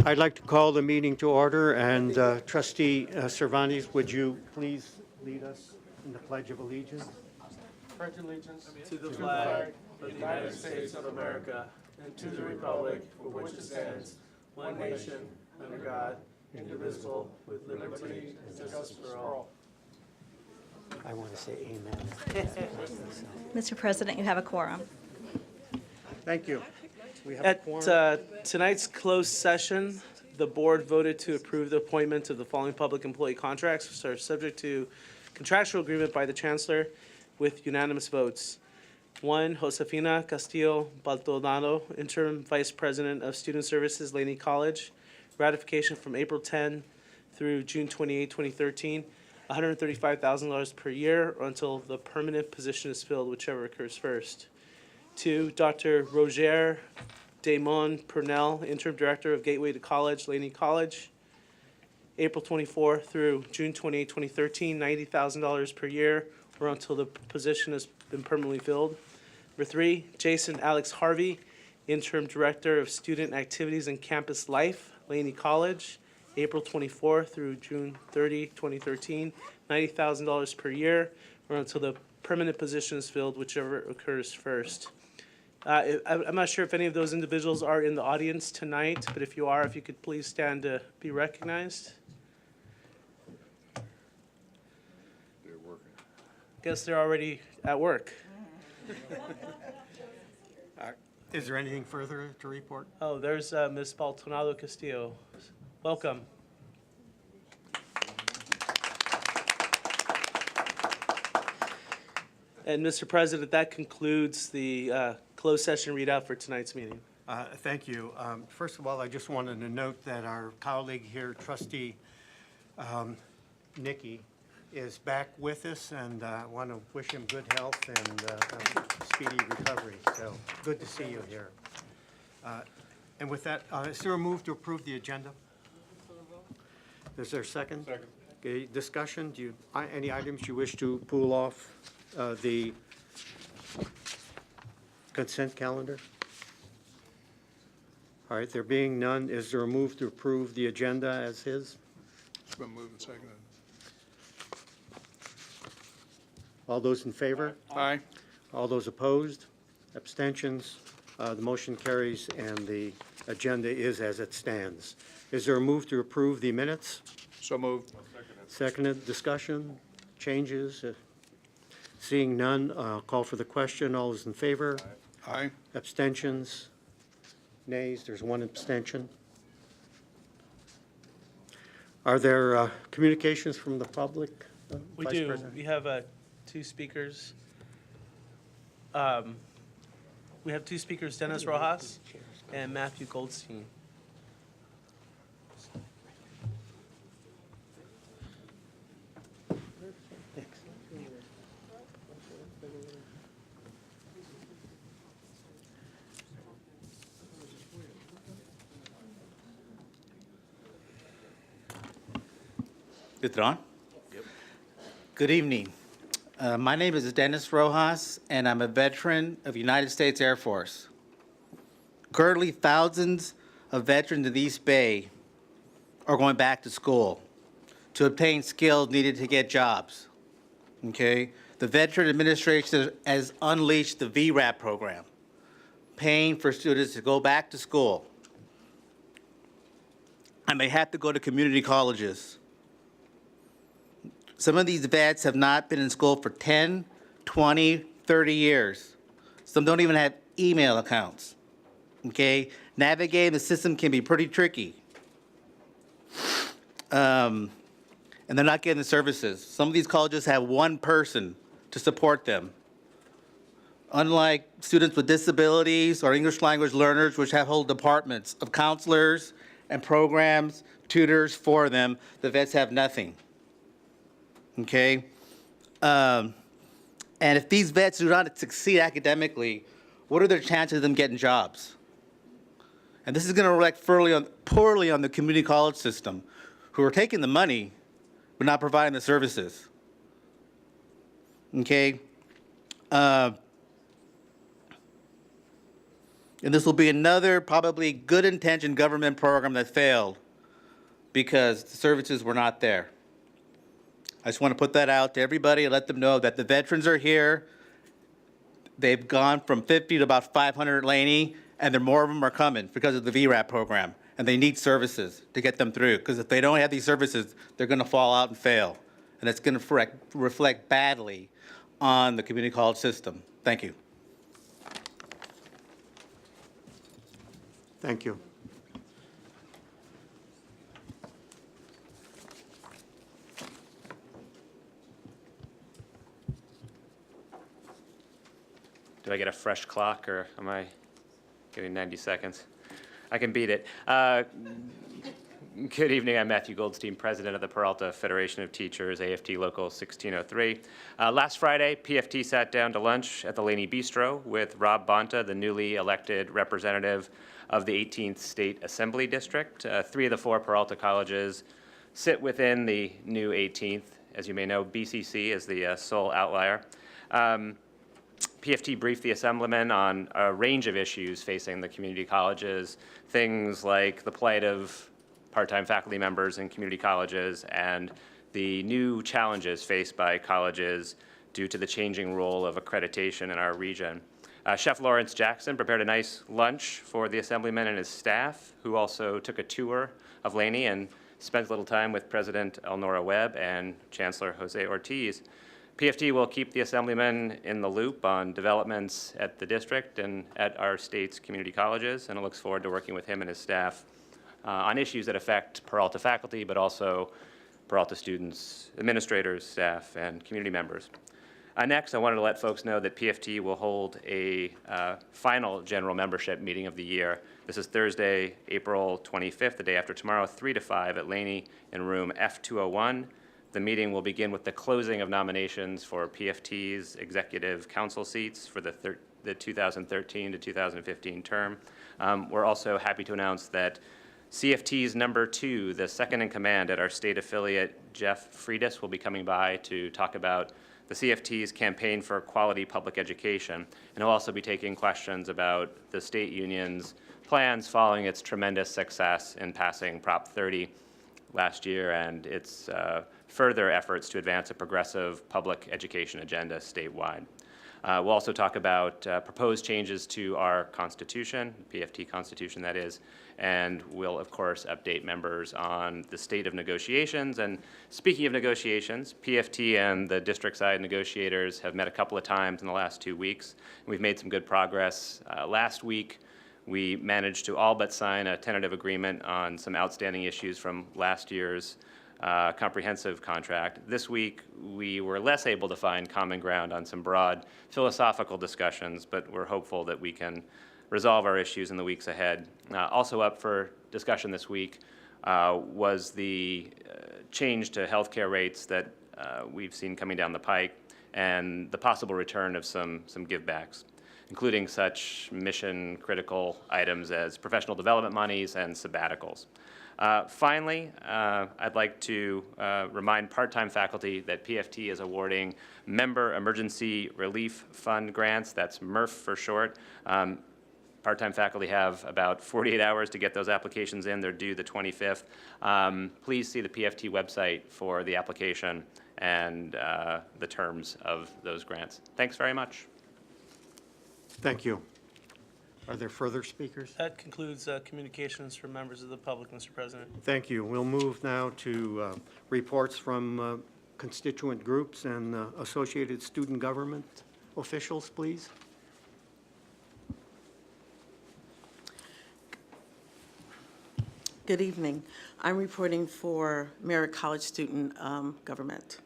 I'd like to call the meeting to order, and Trustee Cervantes, would you please lead us in the Pledge of Allegiance? Pledge allegiance to the flag of the United States of America and to the republic for which it stands, one nation, under God, indivisible, with liberty and justice for all. I want to say amen. Mr. President, you have a quorum. Thank you. We have a At quorum. tonight's closed session, the board voted to approve the appointment of the following public employee contracts, which are subject to contractual agreement by the Chancellor with unanimous votes. 1, Josefina Castillo Baldonado, Interim Vice President of Student Services, Laney College. Ratification from April 10 through June 28, 2013. $135,000 per year or until the permanent position is filled, whichever occurs first. 2, Dr. Roger Damon Purnell, Interim Director of Gateway to College, Laney College. April 24 through June 28, 2013, $90,000 per year or until the position has been permanently filled. Number 3, Jason Alex Harvey, Interim Director of Student Activities and Campus Life, Laney College. April 24 through June 30, 2013, $90,000 per year or until the permanent position is filled, whichever occurs first. I'm not sure if any of those individuals are in the audience tonight, but if you are, if you could please stand to be recognized. They're working. Guess they're already at work. Is there anything further to report? Oh, there's Ms. Baldonado Castillo. Welcome. And Mr. President, that concludes the closed session readout for tonight's meeting. Thank you. First of all, I just wanted to note that our colleague here, Trustee Nikki, is back with us, and I want to wish him good health and speedy recovery. So good to see you here. And with that, is there a move to approve the agenda? Is there a second? Second. Okay, discussion, do you, any items you wish to pull off the consent calendar? All right, there being none, is there a move to approve the agenda as is? It's been moved and seconded. All those in favor? Aye. All those opposed? Abstentions? The motion carries and the agenda is as it stands. Is there a move to approve the minutes? So moved. Seconded, discussion, changes? Seeing none, call for the question. All those in favor? Aye. Abstentions? Nays? There's one abstention. Are there communications from the public? We Vice do. President? We have two speakers. We have two speakers, Dennis Rojas and Matthew Goldstein. Is it on? Yep. Good evening. My name is Dennis Rojas, and I'm a veteran of United States Air Force. Currently, thousands of veterans in the East Bay are going back to school to obtain skills needed to get jobs. Okay? The Veteran Administration has unleashed the VRAP program, paying for students to go back to school. And they have to go to community colleges. Some of these vets have not been in school for 10, 20, 30 years. Some don't even have email accounts. Okay? Navigating the system can be pretty tricky. And they're not getting the services. Some of these colleges have one person to support them. Unlike students with disabilities or English language learners, which have whole departments of counselors and programs, tutors for them, the vets have nothing. Okay? And if these vets do not succeed academically, what are their chances of them getting jobs? And this is going to reflect poorly on the community college system, who are taking the money but not providing the services. Okay? And this will be another probably good intentioned government program that failed because the services were not there. I just want to put that out to everybody and let them know that the veterans are here. They've gone from 50 to about 500 at Laney, and there more of them are coming because of the VRAP program. And they need services to get them through, because if they don't have these services, they're going to fall out and fail. And it's going to reflect badly on the community college system. Thank you. Thank you. Do I get a fresh clock, or am I getting 90 seconds? I can beat it. Good evening, I'm Matthew Goldstein, President of the Peralta Federation of Teachers, AFT Local 1603. Last Friday, PFT sat down to lunch at the Laney Bistro with Rob Bonta, the newly elected representative of the 18th State Assembly District. 3 of the 4 Peralta colleges sit within the new 18th. As you may know, BCC is the sole outlier. PFT briefed the Assemblyman on a range of issues facing the community colleges, things like the plight of part-time faculty members in community colleges and the new challenges faced by colleges due to the changing role of accreditation in our region. Chef Lawrence Jackson prepared a nice lunch for the Assemblyman and his staff, who also took a tour of Laney and spent a little time with President Elnora Webb and Chancellor Jose Ortiz. PFT will keep the Assemblyman in the loop on developments at the district and at our state's community colleges, and it looks forward to working with him and his staff on issues that affect Peralta faculty, but also Peralta students, administrators, staff, and community members. Next, I wanted to let folks know that PFT will hold a final general membership meeting of the year. This is Thursday, April 25th, the day after tomorrow, 3 to 5 at Laney in room F201. The meeting will begin with the closing of nominations for PFT's executive council seats for the 2013 to 2015 term. We're also happy to announce that CFT's number 2, the second in command at our state affiliate, Jeff Friedis, will be coming by to talk about the CFT's campaign for quality public education, and he'll also be taking questions about the state union's plans following its tremendous success in passing Prop 30 last year and its further efforts to advance a progressive public education agenda statewide. We'll also talk about proposed changes to our Constitution, PFT Constitution that is, and we'll of course update members on the state of negotiations. And speaking of negotiations, PFT and the district side negotiators have met a couple of times in the last 2 weeks. We've made some good progress. Last week, we managed to all but sign a tentative agreement on some outstanding issues from last year's comprehensive contract. This week, we were less able to find common ground on some broad philosophical discussions, but we're hopeful that we can resolve our issues in the weeks ahead. Also up for discussion this week was the change to healthcare rates that we've seen coming down the pike and the possible return of some givebacks, including such mission-critical items as professional development monies and sabbaticals. Finally, I'd like to remind part-time faculty that PFT is awarding Member Emergency Relief Fund grants, that's MERF for short. Part-time faculty have about 48 hours to get those applications in. They're due the 25th. Please see the PFT website for the application and the terms of those grants. Thanks very much. Thank you. Are there further speakers? That concludes communications from members of the public, Mr. President. Thank you. We'll move now to reports from constituent groups and associated student government officials, please. Good evening. I'm reporting for Merritt College Student Government.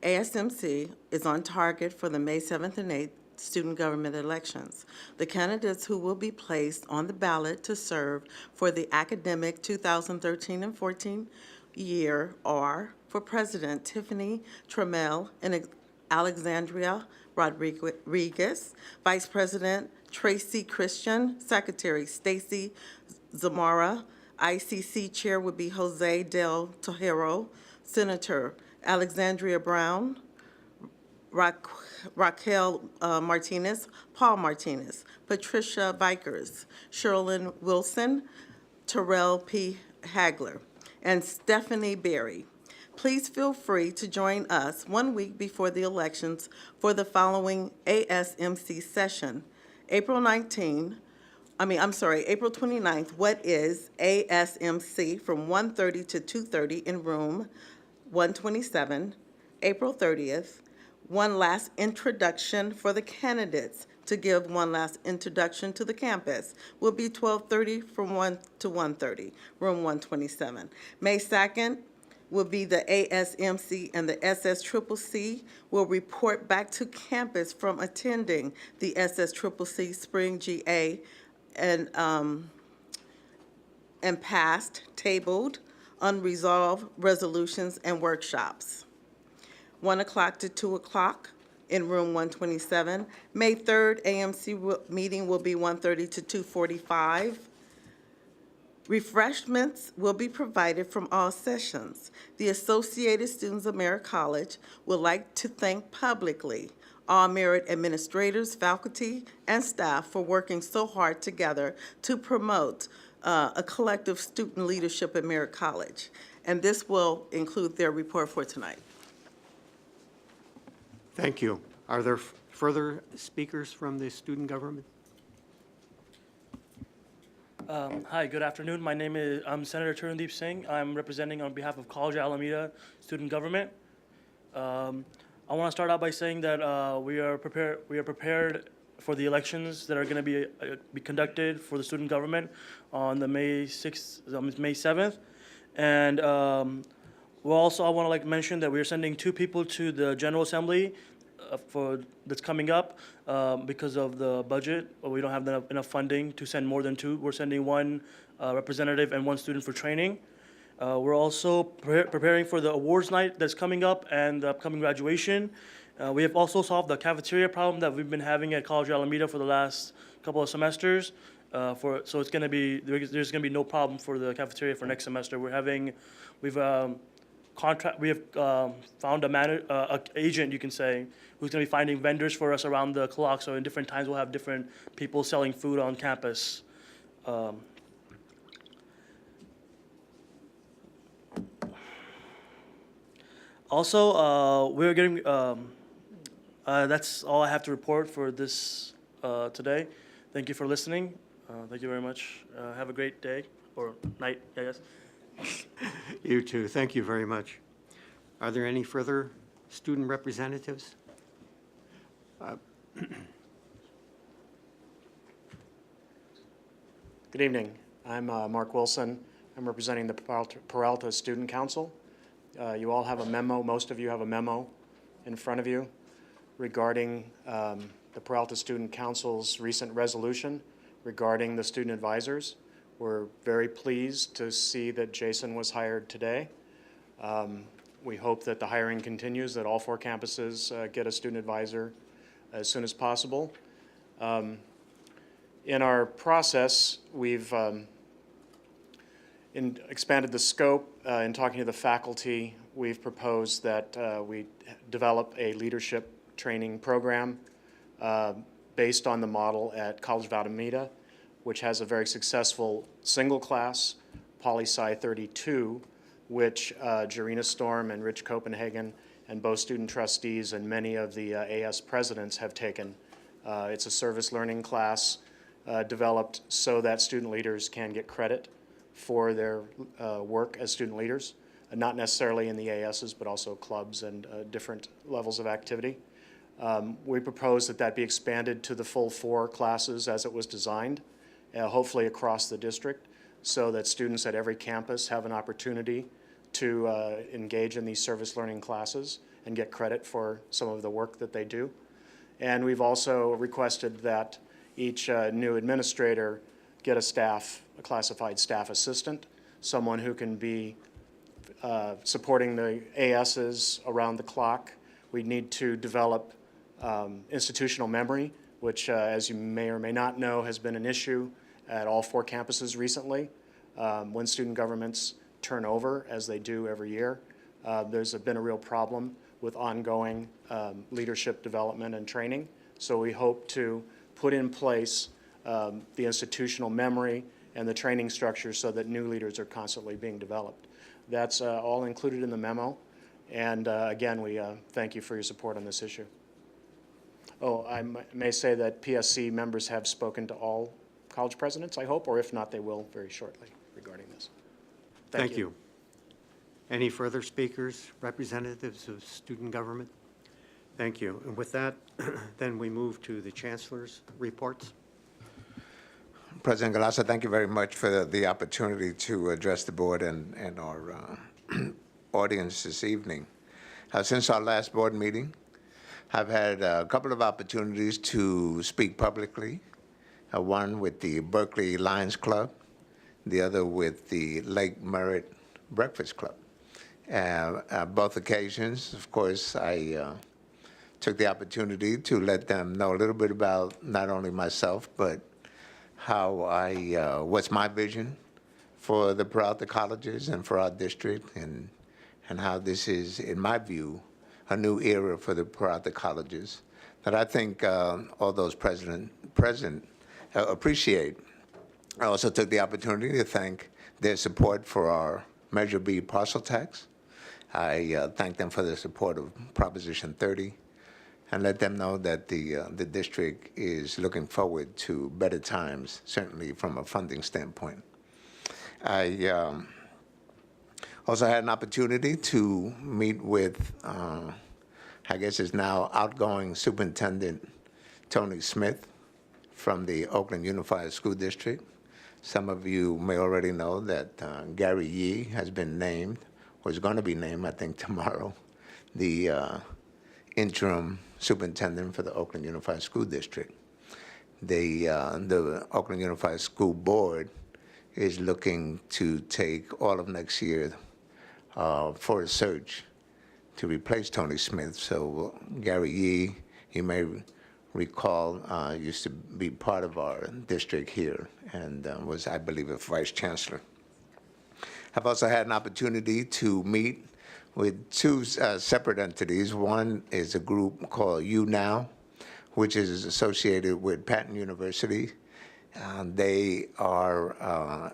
ASMC is on target for the May 7th and 8th student government elections. The candidates who will be placed on the ballot to serve for the academic 2013 and 14 year are, for President, Tiffany Trammell and Alexandria Rodriguez, Vice President, Tracy Christian, Secretary, Stacy Zamora, ICC Chair would be Jose Del Tejero, Senator Alexandria Brown, Raquel Martinez, Paul Martinez, Patricia Vikers, Sherilyn Wilson, Terrell P. Hagler, and Stephanie Berry. Please feel free to join us 1 week before the elections for the following ASMC session. April 29th, what is ASMC from 1:30 to 2:30 in room 127. April 30th, one last introduction for the candidates to give one last introduction to the campus will be 12:30 from 1 to 1:30, room 127. May 2nd will be the ASMC, and the SSCCC will report back to campus from attending the SSCCC Spring GA and passed, tabled, unresolved resolutions and workshops. 1 o'clock to 2 o'clock in room 127. May 3rd, meeting will be 1:30 to 2:45. Refreshments will be provided from all sessions. The Associated Students of Merritt College would like to thank publicly all Merritt administrators, faculty, and staff for working so hard together to promote a collective student leadership at Merritt College. And this will include their report for tonight. Thank you. Are there further speakers from the student government? Hi, good afternoon. I'm Senator Turundeep Singh. I'm representing on behalf of College of Alameda Student Government. I want to start out by saying that we are prepared for the elections that are going to be conducted for the student government on the May 7th. And I want to mention that we are sending 2 people to the General Assembly that's coming up because of the budget. We don't have enough funding to send more than 2. We're sending 1 representative and 1 student for training. We're also preparing for the awards night that's coming up and the upcoming graduation. We have also solved the cafeteria problem that we've been having at College of Alameda for the last couple of semesters. So there's going to be no problem for the cafeteria for next semester. We've found a agent, you can say, who's going to be finding vendors for us around the clock. So in different times, we'll have different people selling food on campus. Also, we're getting. That's all I have to report for this today. Thank you for listening. Thank you very much. Have a great day or night, I guess. You too. Thank you very much. Are there any further student representatives? Good evening. I'm Mark Wilson. I'm representing the Peralta Student Council. You all have a memo, most of you have a memo in front of you regarding the Peralta Student Council's recent resolution regarding the student advisors. We're very pleased to see that Jason was hired today. We hope that the hiring continues, that all 4 campuses get a student advisor as soon as possible. In our process, we've expanded the scope. In talking to the faculty, we've proposed that we develop a leadership training program based on the model at College of Alameda, which has a very successful single class, Poli-Sci 32, which Jarena Storm and Rich Copenhagen and both student trustees and many of the AS presidents have taken. It's a service learning class developed so that student leaders can get credit for their work as student leaders, not necessarily in the ASs, but also clubs and different levels of activity. We propose that that be expanded to the full 4 classes as it was designed, hopefully across the district, so that students at every campus have an opportunity to engage in these service learning classes and get credit for some of the work that they do. And we've also requested that each new administrator get a classified staff assistant, someone who can be supporting the ASs around the clock. We need to develop institutional memory, which, as you may or may not know, has been an issue at all 4 campuses recently. When student governments turn over, as they do every year, there's been a real problem with ongoing leadership development and training. So we hope to put in place the institutional memory and the training structure so that new leaders are constantly being developed. That's all included in the memo. And again, we thank you for your support on this issue. Oh, I may say that PSC members have spoken to all college presidents, I hope, or if not, they will very shortly regarding this. Thank you. Any further speakers, representatives of student government? Thank you. And with that, then we move to the chancellor's reports. President Galassa, thank you very much for the opportunity to address the board and our audience this evening. Since our last board meeting, I've had a couple of opportunities to speak publicly, one with the Berkeley Lions Club, the other with the Lake Merritt Breakfast Club. Both occasions, of course, I took the opportunity to let them know a little bit about not only myself, but how what's my vision for the Peralta colleges and for our district, and how this is, in my view, a new era for the Peralta colleges that I think all those present appreciate. I also took the opportunity to thank their support for our Measure B parcel tax. I thank them for their support of Proposition 30, and let them know that the district is looking forward to better times, certainly from a funding standpoint. I also had an opportunity to meet with, I guess it's now outgoing Superintendent Tony Smith from the Oakland Unified School District. Some of you may already know that Gary Yee has been named, or is going to be named, I think, tomorrow, the interim superintendent for the Oakland Unified School District. The Oakland Unified School Board is looking to take all of next year for a search to replace Tony Smith. So Gary Yee, you may recall, used to be part of our district here and was, I believe, a vice chancellor. I've also had an opportunity to meet with two separate entities. One is a group called You Now, which is associated with Patton University. They are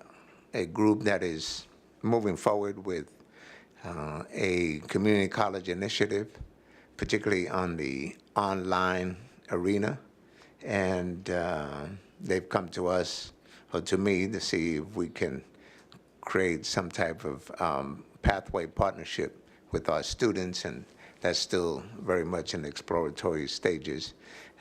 a group that is moving forward with a community college initiative, particularly on the online arena. And they've come to us, or to me, to see if we can create some type of pathway partnership with our students, and that's still very much in the exploratory stages.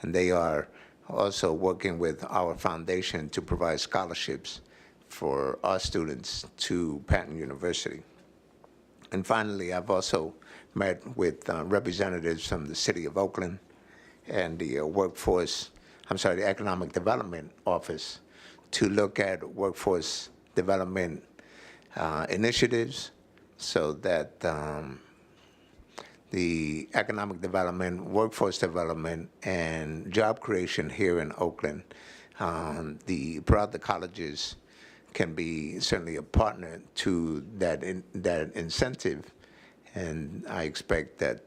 And they are also working with our foundation to provide scholarships for our students to Patton University. And finally, I've also met with representatives from the City of Oakland and the the Economic Development Office to look at workforce development initiatives so that the economic development, workforce development, and job creation here in Oakland, the Peralta colleges can be certainly a partner to that incentive, and I expect that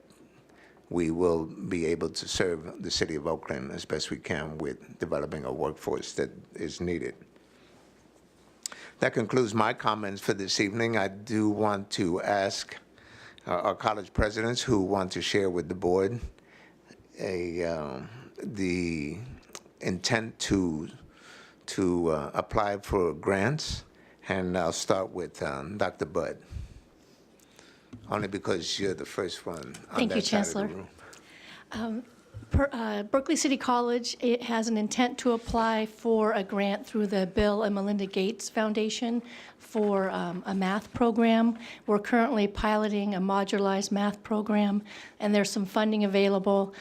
we will be able to serve the city of Oakland as best we can with developing a workforce that is needed. That concludes my comments for this evening. I do want to ask our college presidents who want to share with the board the intent to apply for grants, and I'll start with Dr. Budd, only because you're the first one on Thank you, that side of the Chancellor. room. Berkeley City College, it has an intent to apply for a grant through the Bill and Melinda Gates Foundation for a math program. We're currently piloting a modularized math program, and there's some funding available.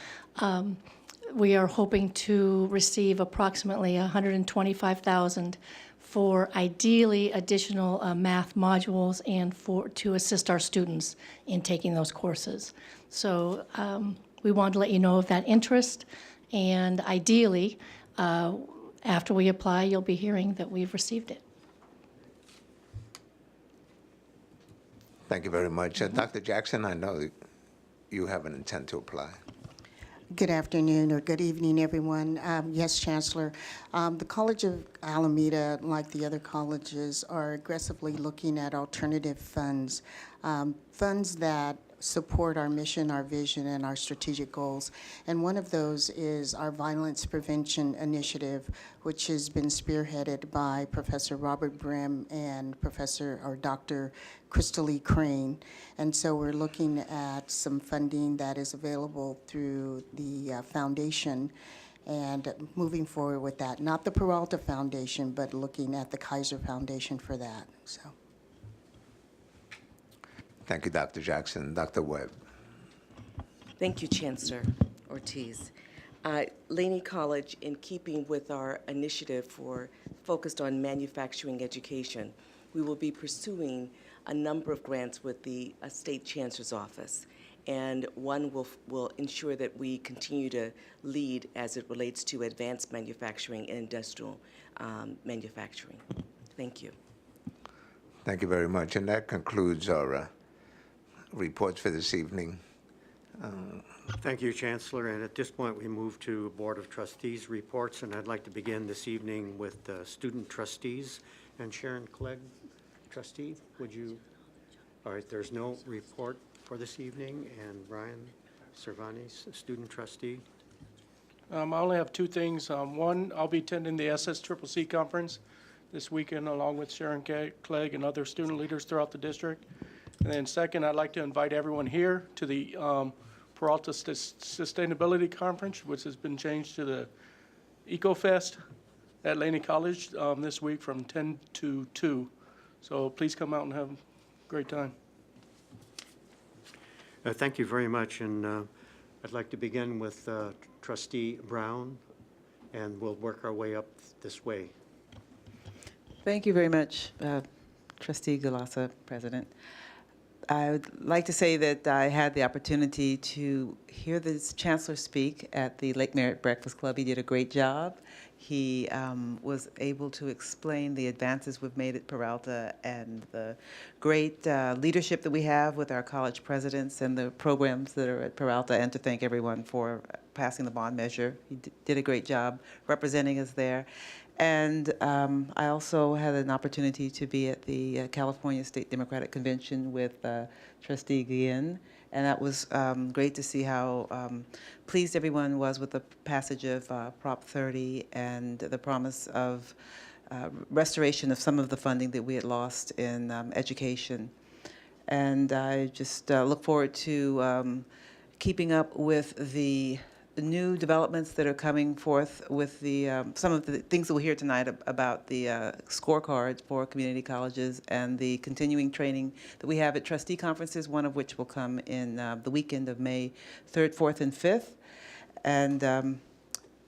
We are hoping to receive approximately $125,000 for ideally additional math modules and to assist our students in taking those courses. So we wanted to let you know of that interest, and ideally, after we apply, you'll be hearing that we've received it. Thank you very much. Dr. Jackson, I know you have an intent to apply. Good afternoon or good evening, everyone. Yes, Chancellor. The College of Alameda, like the other colleges, are aggressively looking at alternative funds, funds that support our mission, our vision, and our strategic goals. And one of those is our Violence Prevention Initiative, which has been spearheaded by Professor Robert Brim and Dr. Crystal Lee Crane. And so we're looking at some funding that is available through the foundation and moving forward with that. Not the Peralta Foundation, but looking at the Kaiser Foundation for that. So. Thank you, Dr. Jackson. Dr. Webb. Thank you, Chancellor Ortiz. Laney College, in keeping with our initiative focused on manufacturing education, we will be pursuing a number of grants with the State Chancellor's Office. And one will ensure that we continue to lead as it relates to advanced manufacturing and industrial manufacturing. Thank you. Thank you very much. And that concludes our reports for this evening. Thank you, Chancellor. And at this point, we move to Board of Trustees reports. And I'd like to begin this evening with student trustees. And Sharon Clegg, trustee, would you? All right, there's no report for this evening. And Ryan Cervantes, student trustee. I only have two things. One, I'll be attending the SSCCC conference this weekend along with Sharon Clegg and other student leaders throughout the district. And then second, I'd like to invite everyone here to the Peralta Sustainability Conference, which has been changed to the EcoFest at Laney College this week from 10 to 2. So please come out and have a great time. Thank you very much. And I'd like to begin with Trustee Brown, and we'll work our way up this way. Thank you very much, Trustee Galassa, President. I would like to say that I had the opportunity to hear the Chancellor speak at the Lake Merritt Breakfast Club. He did a great job. He was able to explain the advances we've made at Peralta and the great leadership that we have with our college presidents and the programs that are at Peralta, and to thank everyone for passing the bond measure. He did a great job representing us there. And I also had an opportunity to be at the California State Democratic Convention with Trustee Guillen, and that was great to see how pleased everyone was with the passage of Prop 30 and the promise of restoration of some of the funding that we had lost in education. And I just look forward to keeping up with the new developments that are coming forth with the some of the things that we'll hear tonight about the scorecards for community colleges and the continuing training that we have at trustee conferences, one of which will come in the weekend of May 3rd, 4th, and 5th. And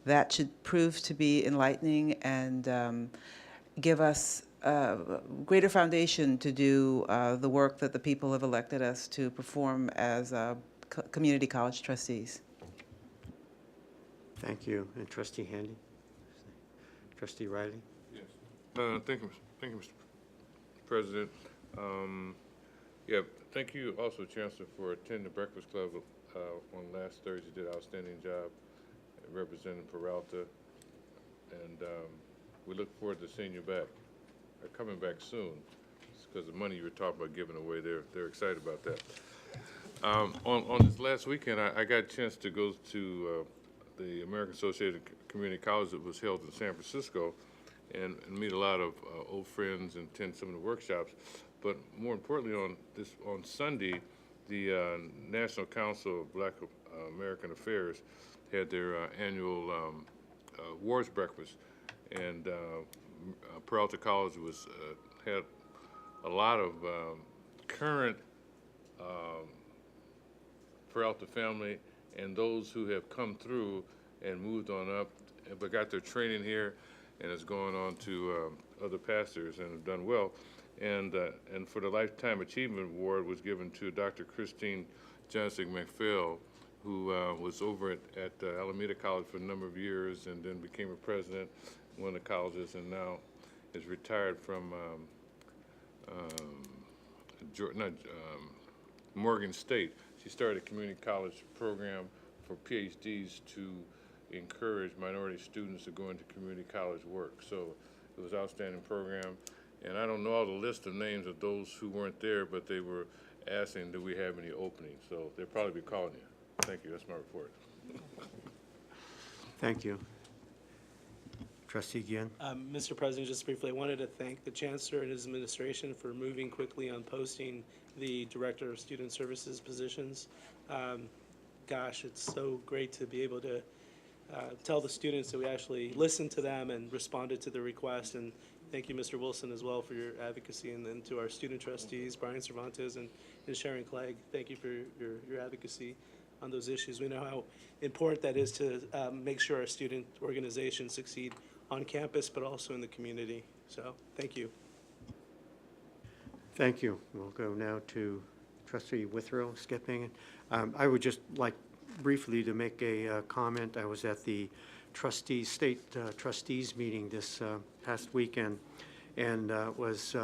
that should prove to be enlightening and give us a greater foundation to do the work that the people have elected us to perform as community college trustees. Thank you. And Trustee Handy? Trustee Riley? Yes. Thank you, Mr. President. Yeah, thank you also, Chancellor, for attending the Breakfast Club on last Thursday. You did an outstanding job representing Peralta, and we look forward to seeing you back. They're coming back soon. It's because the money you were talking about giving away, they're excited about that. On this last weekend, I got a chance to go to the American Associated Community College that was held in San Francisco and meet a lot of old friends and attend some of the workshops. But more importantly, on Sunday, the National Council of Black American Affairs had their annual awards breakfast, and Peralta College had a lot of current Peralta family and those who have come through and moved on up, but got their training here and has gone on to other pastors and have done well. And for the Lifetime Achievement Award was given to Dr. Christine Johnson McPhail, who was over at Alameda College for a number of years and then became a president of one of the colleges, and now is retired from Morgan State. She started a community college program for PhDs to encourage minority students to go into community college work. So it was an outstanding program. And I don't know all the list of names of those who weren't there, but they were asking, do we have any openings? So they'll probably be calling you. Thank you. That's my report. Thank you. Trustee Guillen? Mr. President, just briefly, I wanted to thank the Chancellor and his administration for moving quickly on posting the Director of Student Services positions. Gosh, it's so great to be able to tell the students that we actually listened to them and responded to the request. And thank you, Mr. Wilson, as well, for your advocacy. And then to our student trustees, Brian Cervantes and Sharon Clegg, thank you for your advocacy on those issues. We know how important that is to make sure our student organizations succeed on campus, but also in the community. So thank you. Thank you. We'll go now to Trustee Withrow, skipping. I would just like briefly to make a comment. I was at the state trustees meeting this past weekend and was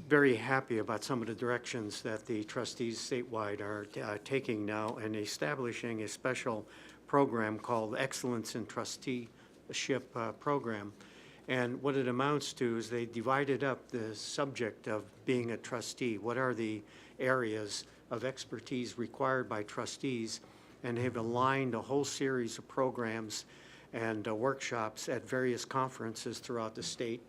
very happy about some of the directions that the trustees statewide are taking now and establishing a special program called Excellence in Trusteeship Program. And what it amounts to is they divided up the subject of being a trustee. What are the areas of expertise required by trustees? And have aligned a whole series of programs and workshops at various conferences throughout the state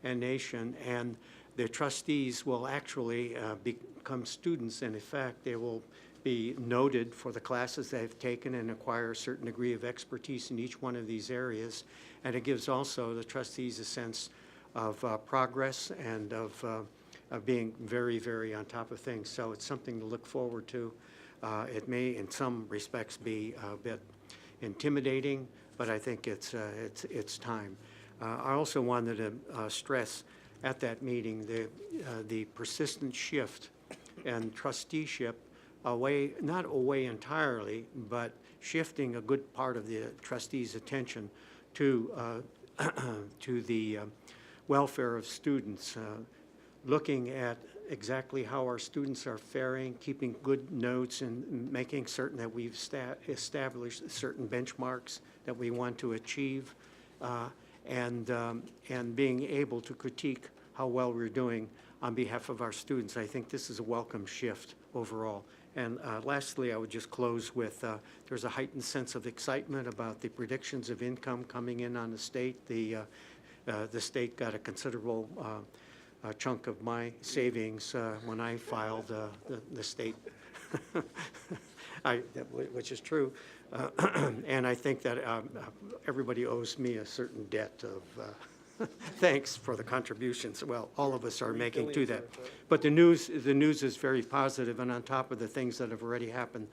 and nation. And the trustees will actually become students, and in fact, they will be noted for the classes they've taken and acquire a certain degree of expertise in each one of these areas. And it gives also the trustees a sense of progress and of being very, very on top of things. So it's something to look forward to. It may, in some respects, be a bit intimidating, but I think it's time. I also wanted to stress at that meeting the persistent shift and trusteeship away, not away entirely, but shifting a good part of the trustees' attention to the welfare of students, looking at exactly how our students are faring, keeping good notes, and making certain that we've established certain benchmarks that we want to achieve, and being able to critique how well we're doing on behalf of our students. I think this is a welcome shift overall. And lastly, I would just close with there's a heightened sense of excitement about the predictions of income coming in on the state. The state got a considerable chunk of my savings when I filed the state, which is true. And I think that everybody owes me a certain debt of thanks for the contributions. Well, all of us are making to that. But the news is very positive, and on top of the things that have already happened,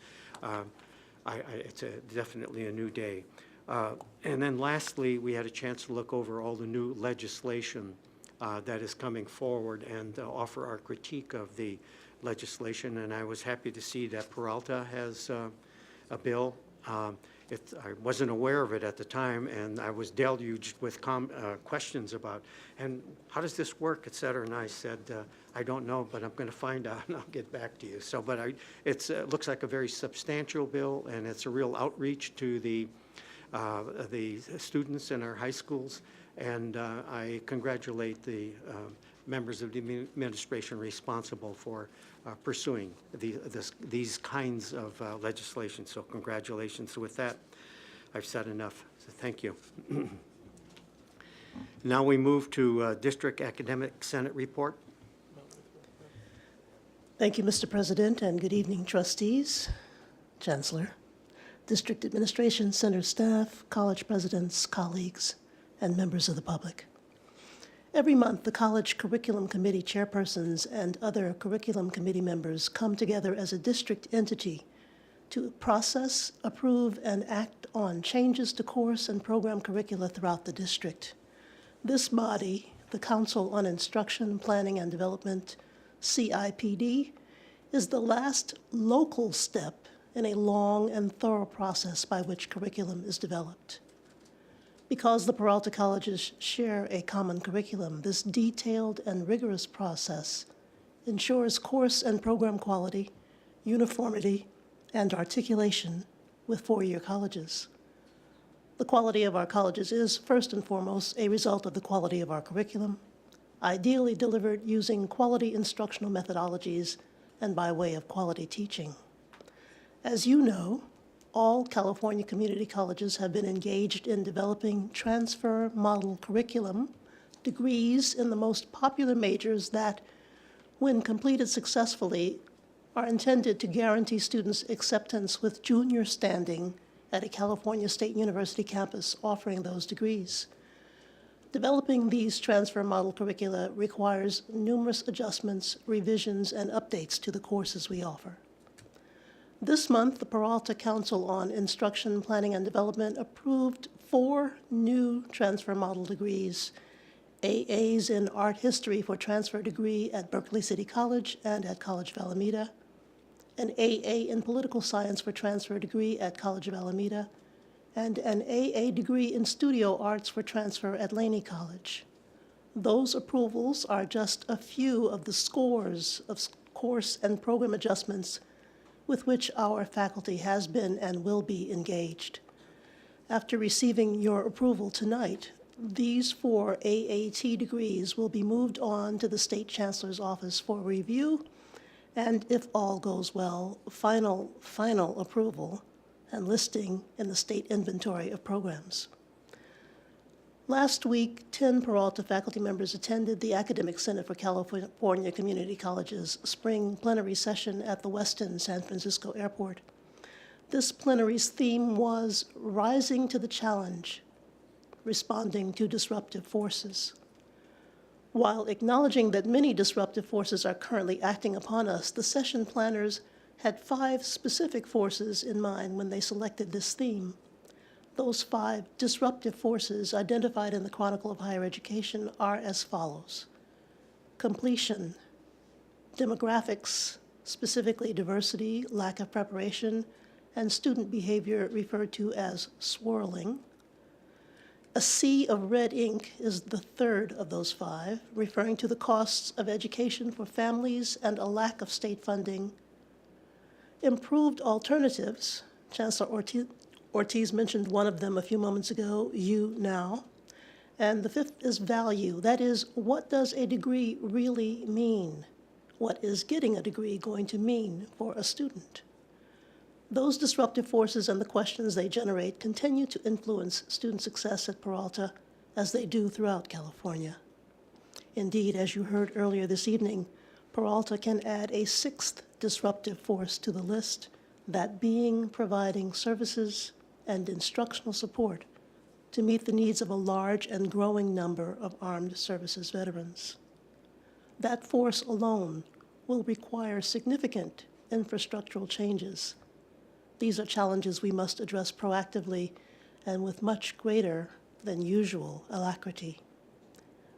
it's definitely a new day. And then lastly, we had a chance to look over all the new legislation that is coming forward and offer our critique of the legislation. And I was happy to see that Peralta has a bill. I wasn't aware of it at the time, and I was deluged with questions about, and how does this work, et cetera. And I said, I don't know, but I'm going to find out, and I'll get back to you. So, but it looks like a very substantial bill, and it's a real outreach to the students in our high schools. And I congratulate the members of the administration responsible for pursuing these kinds of legislation. So congratulations. So with that, I've said enough. So thank you. Now we move to District Academic Senate report. Thank you, Mr. President, and good evening, trustees, Chancellor, District Administration, Center staff, college presidents, colleagues, and members of the public. Every month, the College Curriculum Committee chairpersons and other curriculum committee members come together as a district entity to process, approve, and act on changes to course and program curricula throughout the district. This body, the Council on Instruction, Planning, and Development, CIPD, is the last local step in a long and thorough process by which curriculum is developed. Because the Peralta colleges share a common curriculum, this detailed and rigorous process ensures course and program quality, uniformity, and articulation with four-year colleges. The quality of our colleges is, first and foremost, a result of the quality of our curriculum, ideally delivered using quality instructional methodologies and by way of quality teaching. As you know, all California community colleges have been engaged in developing transfer model curriculum, degrees in the most popular majors that, when completed successfully, are intended to guarantee students acceptance with junior standing at a California State University campus offering those degrees. Developing these transfer model curricula requires numerous adjustments, revisions, and updates to the courses we offer. This month, the Peralta Council on Instruction, Planning, and Development approved 4 new transfer model degrees: AAs in Art History for transfer degree at Berkeley City College and at College of Alameda, an AA in Political Science for transfer degree at College of Alameda, and an AA degree in Studio Arts for transfer at Laney College. Those approvals are just a few of the scores of course and program adjustments with which our faculty has been and will be engaged. After receiving your approval tonight, these 4 AAT degrees will be moved on to the State Chancellor's Office for review, and if all goes well, final approval and listing in the state inventory of programs. Last week, 10 Peralta faculty members attended the Academic Senate for California Community Colleges spring plenary session at the Westin San Francisco Airport. This plenary's theme was Rising to the Challenge, Responding to Disruptive Forces. While acknowledging that many disruptive forces are currently acting upon us, the session planners had 5 specific forces in mind when they selected this theme. Those 5 disruptive forces identified in the Chronicle of Higher Education are as follows: completion, demographics, specifically diversity, lack of preparation, and student behavior referred to as swirling. A sea of red ink is the third of those 5, referring to the costs of education for families and a lack of state funding. Improved alternatives, Chancellor Ortiz mentioned one of them a few moments ago, you now. And the 5th is value. That is, what does a degree really mean? What is getting a degree going to mean for a student? Those disruptive forces and the questions they generate continue to influence student success at Peralta, as they do throughout California. Indeed, as you heard earlier this evening, Peralta can add a 6th disruptive force to the list, that being providing services and instructional support to meet the needs of a large and growing number of armed services veterans. That force alone will require significant infrastructural changes. These are challenges we must address proactively and with much greater than usual alacrity.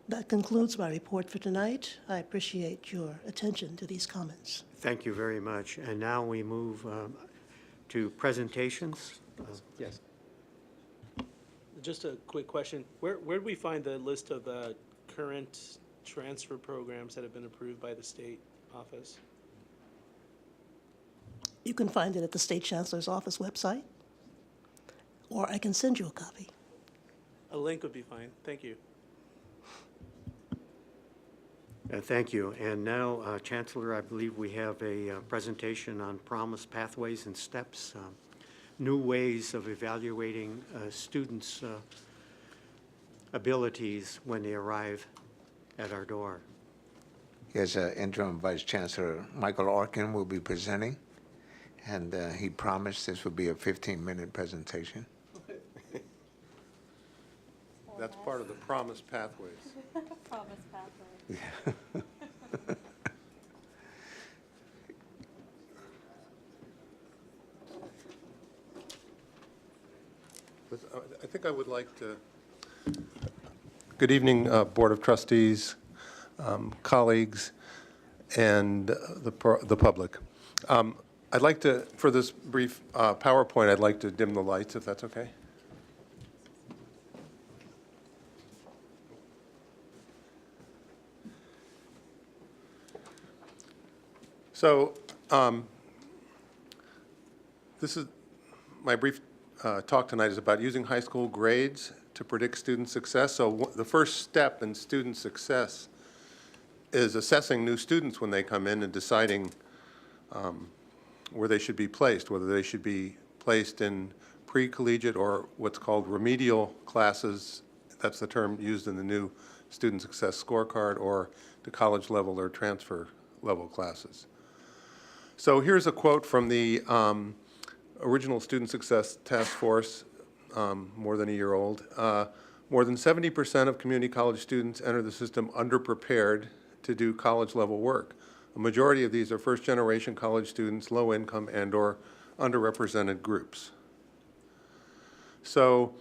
That concludes my report for tonight. I appreciate your attention to these comments. Thank you very much. And now we move to presentations. Yes. Just a quick question. Where do we find the list of current transfer programs that have been approved by the state office? You can find it at the State Chancellor's Office website, or I can send you a copy. A link would be fine. Thank you. Thank you. And now, Chancellor, I believe we have a presentation on Promise Pathways and Steps, new ways of evaluating students' abilities when they arrive at our door. Yes, Interim Vice Chancellor Michael Orkin will be presenting, and he promised this would be a 15-minute presentation. That's part of the Promise Pathways. Promise pathway. I think I would like to. Good evening, Board of Trustees, colleagues, and the public. I'd like to, for this brief PowerPoint, I'd like to dim the lights, if that's okay. So this is my brief talk tonight is about using high school grades to predict student success. So the first step in student success is assessing new students when they come in and deciding where they should be placed, whether they should be placed in pre-collegiate or what's called remedial classes. That's the term used in the new student success scorecard, or to college level or transfer level classes. So here's a quote from the original Student Success Task Force, more than a year old. More than 70% of community college students enter the system underprepared to do college-level work. A majority of these are first-generation college students, low-income and/or underrepresented groups. So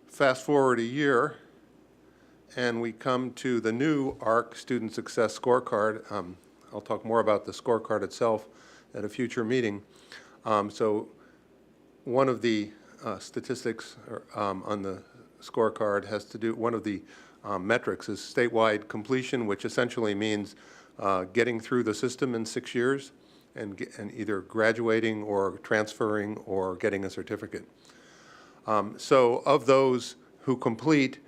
fast forward a year, and we come to the new ARC Student Success Scorecard. I'll talk more about the scorecard itself at a future meeting. So one of the statistics on the scorecard has to do, one of the metrics is statewide completion, which essentially means getting through the system in 6 years and either graduating or transferring or getting a certificate. So of those who complete,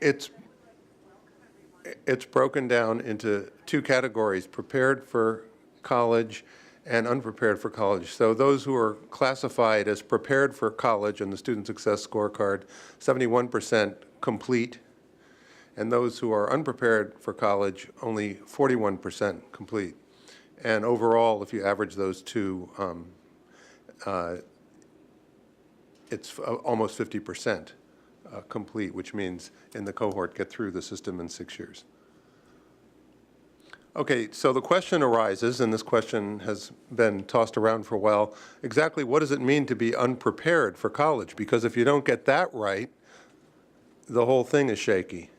it's broken down into two categories: prepared for college and unprepared for college. So those who are classified as prepared for college in the Student Success Scorecard, 71% complete, and those who are unprepared for college, only 41% complete. And overall, if you average those two, it's almost 50% complete, which means in the cohort get through the system in 6 years. Okay, so the question arises, and this question has been tossed around for a while, exactly what does it mean to be unprepared for college? Because if you don't get that right, the whole thing is shaky.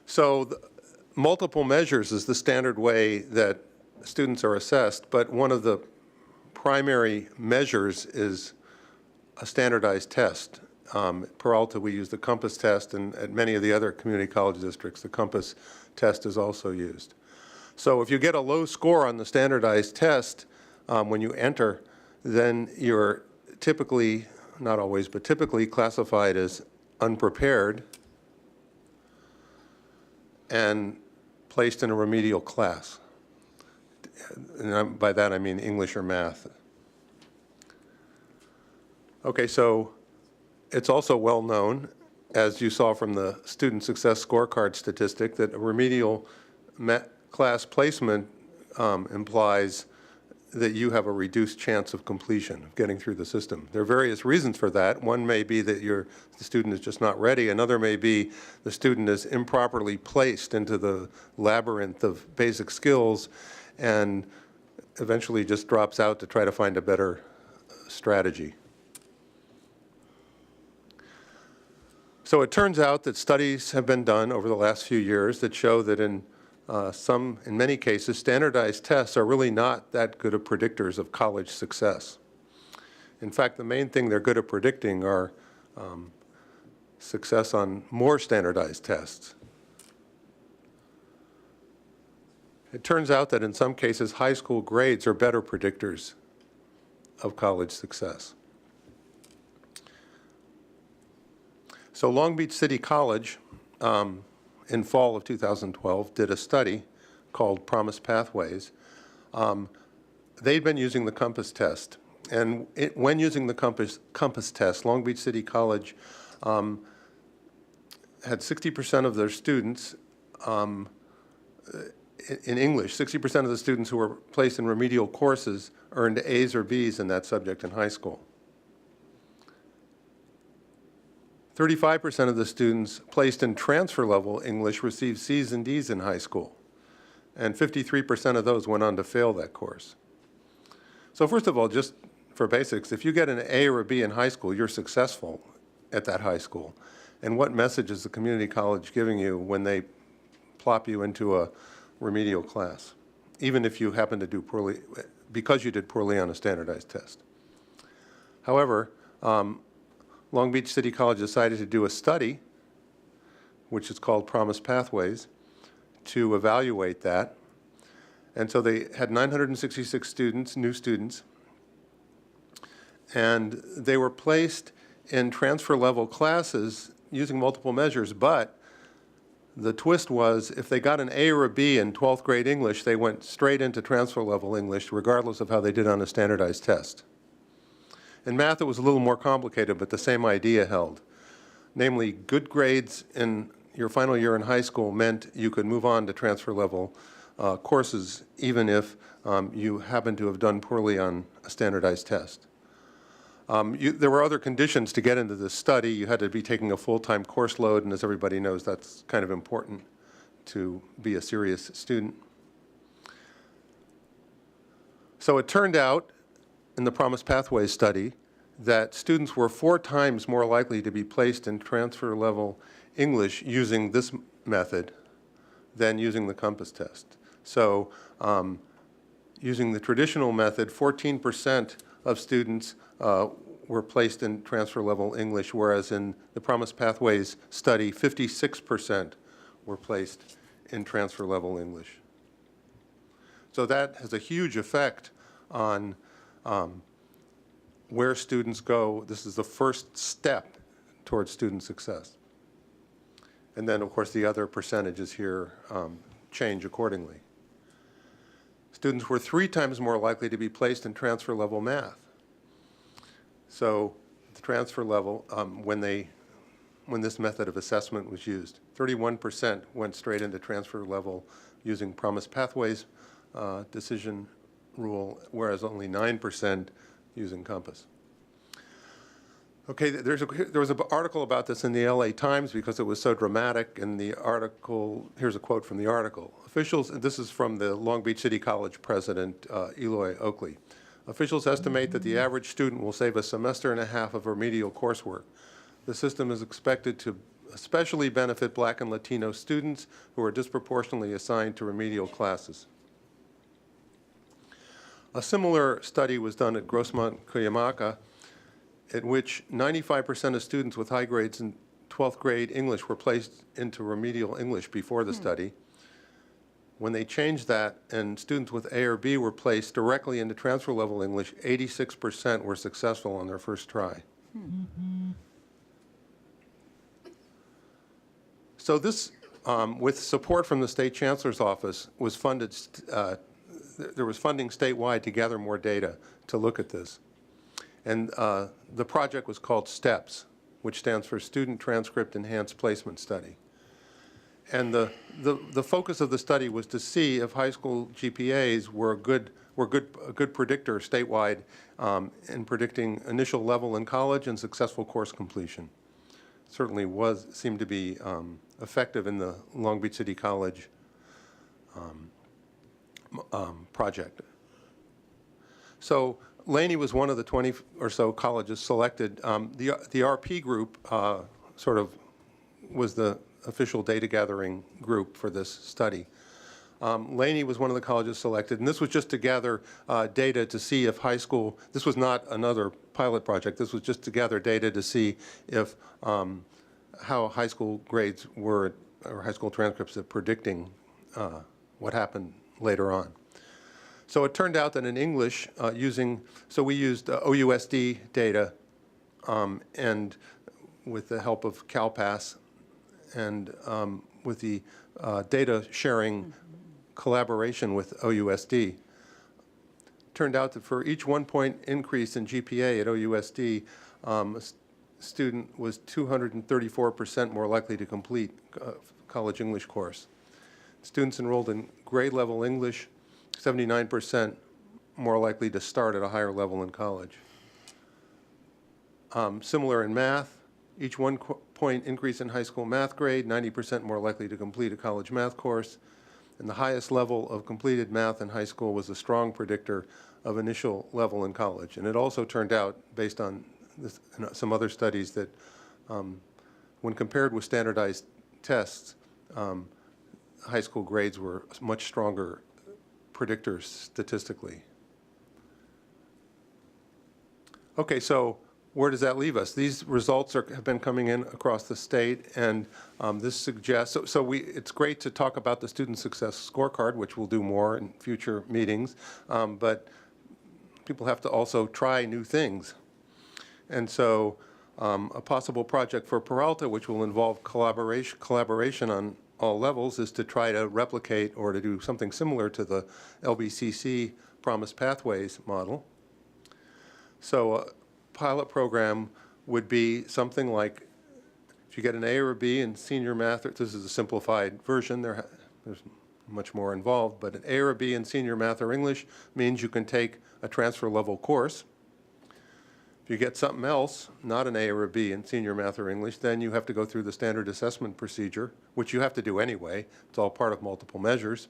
So multiple measures is the standard way that students are assessed, but one of the primary measures is a standardized test. Peralta, we use the COMPASS test, and at many of the other community college districts, the COMPASS test is also used. So if you get a low score on the standardized test when you enter, then you're typically, not always, but typically classified as unprepared and placed in a remedial class. And by that I mean English or math. Okay, so it's also well known, as you saw from the Student Success Scorecard statistic, that a remedial class placement implies that you have a reduced chance of completion, of getting through the system. There are various reasons for that. One may be that the student is just not ready. Another may be the student is improperly placed into the labyrinth of basic skills and eventually just drops out to try to find a better strategy. So it turns out that studies have been done over the last few years that show that in many cases, standardized tests are really not that good of predictors of college success. In fact, the main thing they're good at predicting are success on more standardized tests. It turns out that in some cases, high school grades are better predictors of college success. So Long Beach City College, in fall of 2012, did a study called Promise Pathways. They'd been using the COMPASS test. And when using the COMPASS test, Long Beach City College had 60% of their students in English, 60% of the students who were placed in remedial courses earned A's or B's in that subject in high school. 35% of the students placed in transfer level English received C's and D's in high school, and 53% of those went on to fail that course. So first of all, just for basics, if you get an A or a B in high school, you're successful at that high school. And what message is the community college giving you when they plop you into a remedial class, even if you happen to do poorly, because you did poorly on a standardized test? However, Long Beach City College decided to do a study which is called Promise Pathways, to evaluate that. And so they had 966 students, new students, and they were placed in transfer level classes using multiple measures, but the twist was if they got an A or a B in 12th grade English, they went straight into transfer level English, regardless of how they did on a standardized test. In math, it was a little more complicated, but the same idea held. Namely, good grades in your final year in high school meant you could move on to transfer level courses, even if you happened to have done poorly on a standardized test. There were other conditions to get into this study. You had to be taking a full-time course load, and as everybody knows, that's kind of important to be a serious student. So it turned out in the Promise Pathways study that students were 4 times more likely to be placed in transfer level English using this method than using the Compass test. So using the traditional method, 14% of students were placed in transfer level English, whereas in the Promise Pathways study, 56% were placed in transfer level English. So that has a huge effect on where students go. This is the first step towards student success. And then, of course, the other percentages here change accordingly. Students were 3 times more likely to be placed in transfer level math. So the transfer level, when this method of assessment was used, 31% went straight into transfer level using Promise Pathways decision rule, whereas only 9% using Compass. Okay, there was an article about this in the LA Times because it was so dramatic. In the article, here's a quote from the article. Officials, and this is from the Long Beach City College president, Eloy Oakley. Officials estimate that the average student will save a semester and a half of remedial coursework. The system is expected to especially benefit Black and Latino students who are disproportionately assigned to remedial classes. A similar study was done at Grossmont Cuyamaca, at which 95% of students with high grades in 12th grade English were placed into remedial English before the study. When they changed that and students with A or B were placed directly into transfer level English, 86% were successful on their first try. So this, with support from the State Chancellor's Office, was funded, there was funding statewide to gather more data to look at this. And the project was called STEPS, which stands for Student Transcript Enhanced Placement Study. And the focus of the study was to see if high school GPAs were a good predictor statewide in predicting initial level in college and successful course completion. Certainly seemed to be effective in the Long Beach City College project. So Laney was one of the 20 or so colleges selected. The RP group sort of was the official data gathering group for this study. Laney was one of the colleges selected, and this was just to gather data to see if high school, this was not another pilot project, this was just to gather data to see if how high school grades were, or high school transcripts of predicting what happened later on. So it turned out that in English, so we used OUSD data and with the help of CalPAS and with the data sharing collaboration with OUSD. Turned out that for each 1-point increase in GPA at OUSD, a student was 234% more likely to complete a college English course. Students enrolled in grade level English, 79% more likely to start at a higher level in college. Similar in math, each 1-point increase in high school math grade, 90% more likely to complete a college math course. And the highest level of completed math in high school was a strong predictor of initial level in college. And it also turned out, based on some other studies, that when compared with standardized tests, high school grades were much stronger predictors statistically. Okay, so where does that leave us? These results have been coming in across the state, and this suggests, it's great to talk about the student success scorecard, which we'll do more in future meetings, but people have to also try new things. And so a possible project for Peralta, which will involve collaboration on all levels, is to try to replicate or to do something similar to the LBCC Promise Pathways model. So a pilot program would be something like, if you get an A or a B in senior math, this is a simplified version, there's much more involved, but an A or a B in senior math or English means you can take a transfer level course. If you get something else, not an A or a B in senior math or English, then you have to go through the standard assessment procedure, which you have to do anyway. It's all part of multiple measures.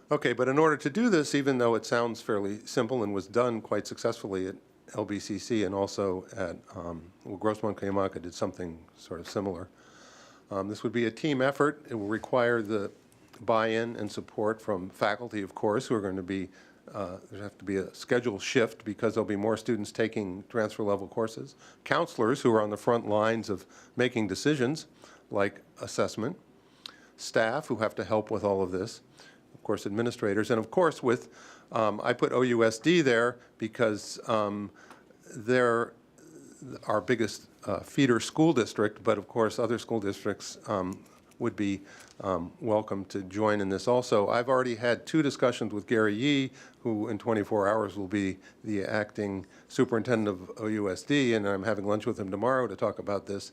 Okay, but in order to do this, even though it sounds fairly simple and was done quite successfully at LBCC and also at, Grossmont Cuyamaca did something sort of similar. This would be a team effort. It will require the buy-in and support from faculty, of course, who are going to be there have to be a schedule shift because there'll be more students taking transfer level courses. Counselors who are on the front lines of making decisions like assessment. Staff who have to help with all of this. Of course, administrators. And of course, with, I put OUSD there because they're our biggest feeder school district, but of course, other school districts would be welcome to join in this also. I've already had 2 discussions with Gary Yee, who in 24 hours will be the acting superintendent of OUSD, and I'm having lunch with him tomorrow to talk about this.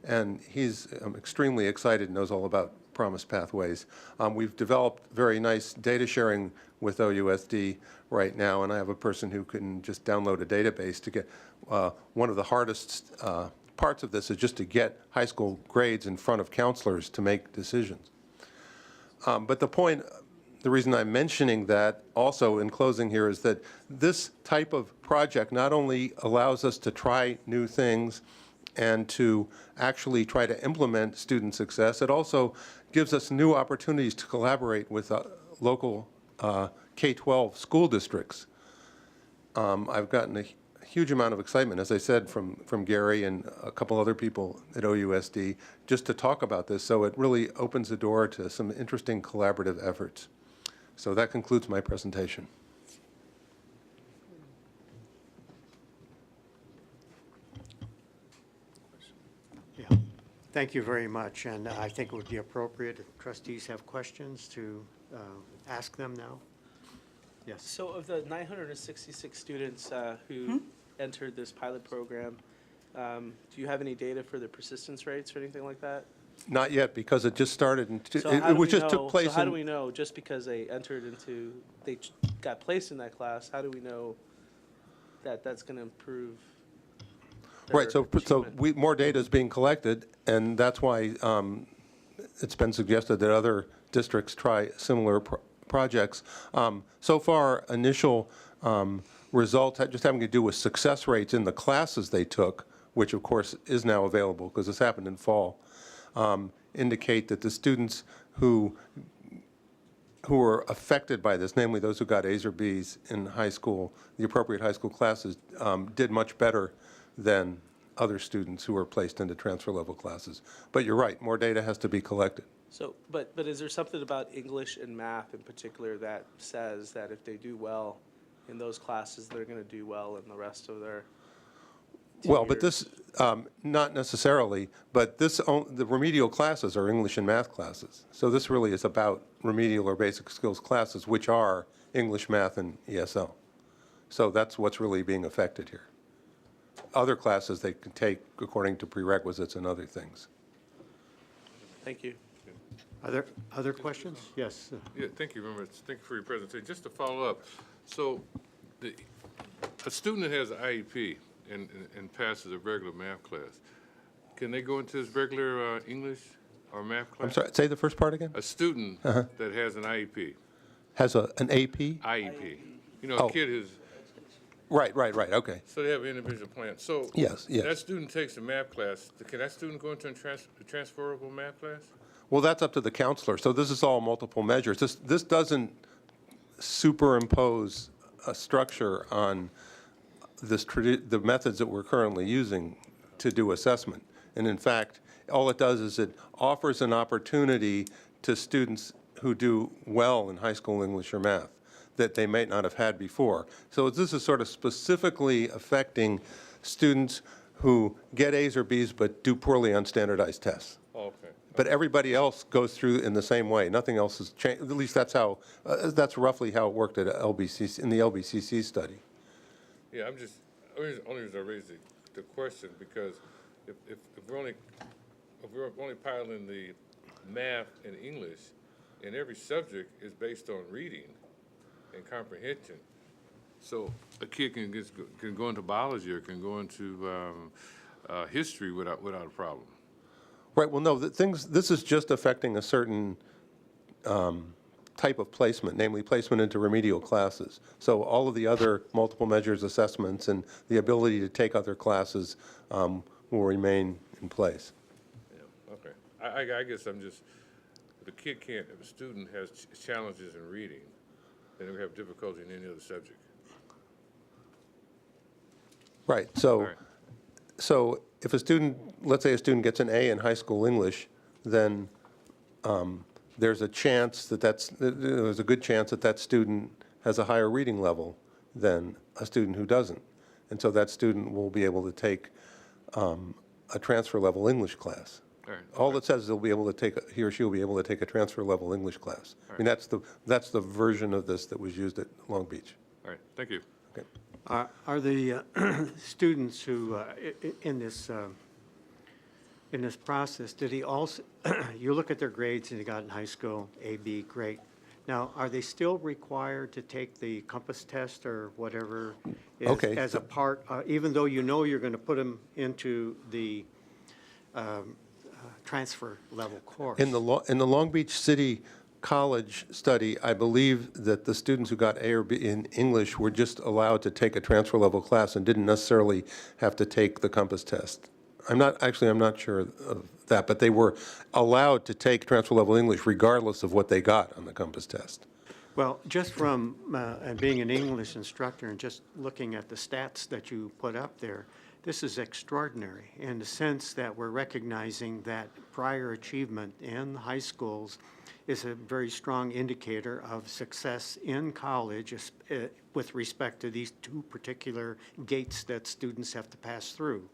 And he's extremely excited, knows all about Promise Pathways. We've developed very nice data sharing with OUSD right now, and I have a person who can just download a database to get one of the hardest parts of this is just to get high school grades in front of counselors to make decisions. But the point, the reason I'm mentioning that also in closing here is that this type of project not only allows us to try new things and to actually try to implement student success, it also gives us new opportunities to collaborate with local K-12 school districts. I've gotten a huge amount of excitement, as I said, from Gary and a couple other people at OUSD, just to talk about this. So it really opens the door to some interesting collaborative efforts. So that concludes my presentation. Yeah, thank you very much. And I think it would be appropriate if trustees have questions to ask them now. Yes. So of the 966 students who entered this pilot program, do you have any data for the persistence rates or anything like that? Not yet, because it just started, and So it just took place. So how do we know, just because they entered into, they got placed in that class, how do we know that that's going to improve their Right, so achievement? more data is being collected, and that's why it's been suggested that other districts try similar projects. So far, initial results just having to do with success rates in the classes they took, which of course is now available because this happened in fall, indicate that the students who were affected by this, namely those who got A's or B's in high school, the appropriate high school classes, did much better than other students who were placed into transfer level classes. But you're right, more data has to be collected. So, but is there something about English and math in particular that says that if they do well in those classes, they're going to do well in the rest of their Well, but this, not necessarily, but the remedial classes are English and math classes. So this really is about remedial or basic skills classes, which are English, math, and ESL. So that's what's really being affected here. Other classes they can take according to prerequisites and other things. Thank you. Are there other questions? Yes. Yeah, thank you very much. Thank you for your presentation. Just to follow up, so a student that has an IEP and passes a regular math class, can they go into this regular English or math class? I'm sorry, say the first part again? A student that has an IEP. Has an AP? IEP. You know, a kid is. Right, okay. So they have an individual plan. So Yes. that student takes a math class. Can that student go into a transferable math class? Well, that's up to the counselor. So this is all multiple measures. This doesn't superimpose a structure on the methods that we're currently using to do assessment. And in fact, all it does is it offers an opportunity to students who do well in high school English or math that they might not have had before. So this is sort of specifically affecting students who get A's or B's but do poorly on standardized tests. Oh, okay. But everybody else goes through in the same way. Nothing else has changed. At least that's how, that's roughly how it worked at LBCC, in the LBCC study. Yeah, I'm just, only reason I raised the question, because if we're only piloting the math and English, and every subject is based on reading and comprehension, so a kid can go into biology or can go into history without a problem. Right, well, no, this is just affecting a certain type of placement, namely placement into remedial classes. So all of the other multiple measures assessments and the ability to take other classes will remain in place. Yeah, okay. I guess I'm just, if a kid can't, if a student has challenges in reading, then they have difficulty in any other subject. Right, so if a student, let's say a student gets an A in high school English, then there's a chance there's a good chance that student has a higher reading level than a student who doesn't. And so that student will be able to take a transfer level English class. All it says is he or she will be able to take a transfer level English class. I mean, that's the version of this that was used at Long Beach. All right, thank you. Okay. Are the students who, in this process, did he also, you look at their grades and they got in high school, A, B, great. Now, are they still required to take the compass test or whatever as a part, even though you know you're going to put them into the transfer level course? In the Long Beach City College study, I believe that the students who got A or B in English were just allowed to take a transfer level class and didn't necessarily have to take the compass test. I'm not sure of that, but they were allowed to take transfer level English regardless of what they got on the compass test. Well, just from and being an English instructor and just looking at the stats that you put up there, this is extraordinary in the sense that we're recognizing that prior achievement in high schools is a very strong indicator of success in college with respect to these two particular gates that students have to pass through.